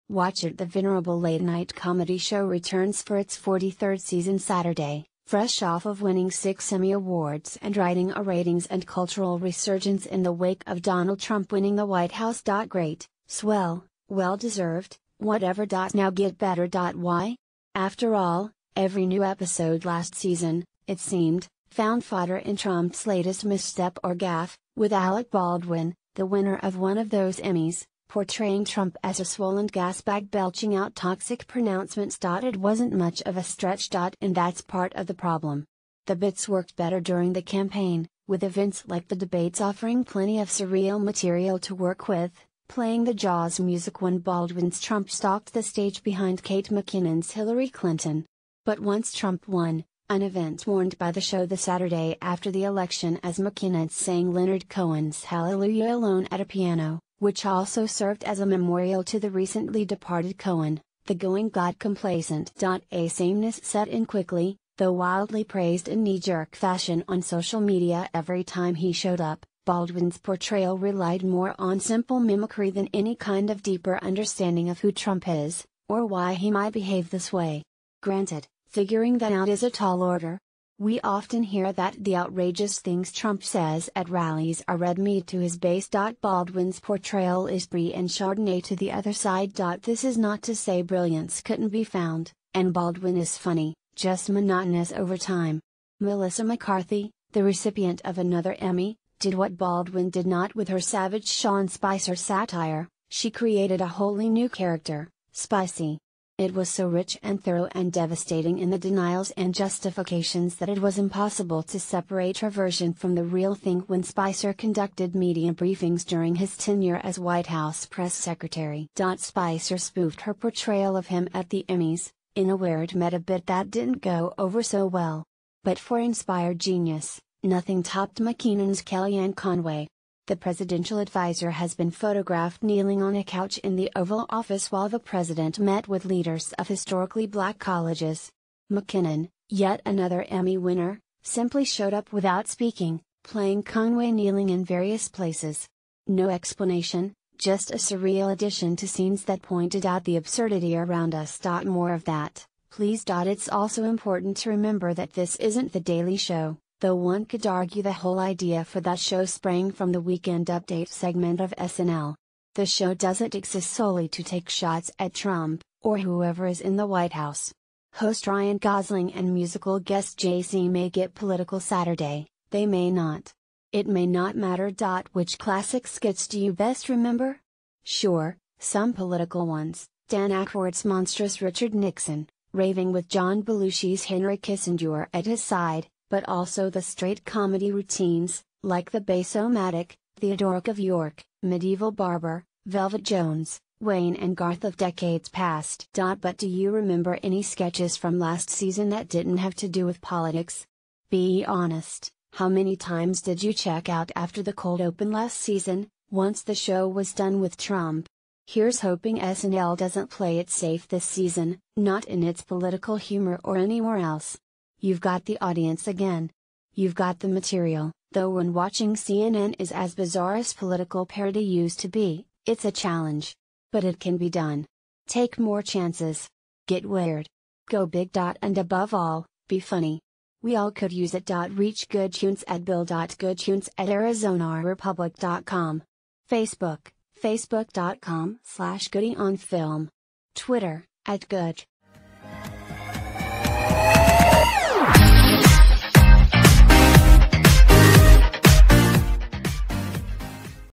Watch it. The venerable late-night comedy show returns for its 43rd season Saturday, fresh off of winning 6 Emmy Awards and riding a ratings and cultural resurgence in the wake of Donald Trump winning the White House. Great, swell, well-deserved, whatever. Now get better. Why? After all, every new episode last season, it seemed, found fodder in Trump's latest misstep or gaffe, with Alec Baldwin, the winner of one of those Emmys, portraying Trump as a swollen gasbag belching out toxic pronouncements. It wasn't much of a stretch. And that's part of the problem. The bits worked better during the campaign, with events like the debates offering plenty of surreal material to work with, playing the Jaws music when Baldwin's Trump stalked the stage behind Kate McKinnon's Hillary Clinton. But once Trump won, an event warned by the show the Saturday after the election as McKinnon sang Leonard Cohen's Hallelujah alone at a piano, which also served as a memorial to the recently departed Cohen, the going got complacent. A sameness set in quickly, though wildly praised in knee-jerk fashion on social media every time he showed up. Baldwin's portrayal relied more on simple mimicry than any kind of deeper understanding of who Trump is, or why he might behave this way. Granted, figuring that out is a tall order. We often hear that the outrageous things Trump says at rallies are red meat to his base. Baldwin's portrayal is Brie and Chardonnay to the other side. This is not to say brilliance couldn't be found, and Baldwin is funny, just monotonous over time. Melissa McCarthy, the recipient of another Emmy, did what Baldwin did not with her savage Sean Spicer satire. She created a wholly new character, Spicy. It was so rich and thorough and devastating in the denials and justifications that it was impossible to separate her version from the real thing. When Spicer conducted media briefings during his tenure as White House press secretary, Spicer spoofed her portrayal of him at the Emmys, in a weird meta bit that didn't go over so well. But for inspired genius, nothing topped McKinnon's Kellyanne Conway. The presidential advisor has been photographed kneeling on a couch in the Oval Office while the president met with leaders of historically black colleges. McKinnon, yet another Emmy winner, simply showed up without speaking, playing Conway kneeling in various places. No explanation, just a surreal addition to scenes that pointed out the absurdity around us. More of that, please. It's also important to remember that this isn't The Daily Show, though one could argue the whole idea for that show sprang from the Weekend Update segment of SNL. The show doesn't exist solely to take shots at Trump, or whoever is in the White House. Host Ryan Gosling and musical guest Jay-Z may get political Saturday, they may not. It may not matter. Which classic skits do you best remember? Sure, some political ones, Dan Aykroyd's monstrous Richard Nixon, raving with John Belushi's Henry Kissinger at his side, but also the straight comedy routines, like The Bass-O-Matic, Theodoric of York, Medieval Barber, Velvet Jones, Wayne and Garth of decades past. But do you remember any sketches from last season that didn't have to do with politics? Be honest, how many times did you check out after the cold open last season, once the show was done with Trump? Here's hoping SNL doesn't play it safe this season, not in its political humor or anywhere else. You've got the audience again. You've got the material, though when watching CNN is as bizarre as political parody used to be, it's a challenge. But it can be done. Take more chances. Get weird. Go big. And above all, be funny. We all could use it. Reach GoodTunes at bill.goodtunes@arizonarepublic.com. Facebook, facebook.com/goodyonfilm. Twitter, @good.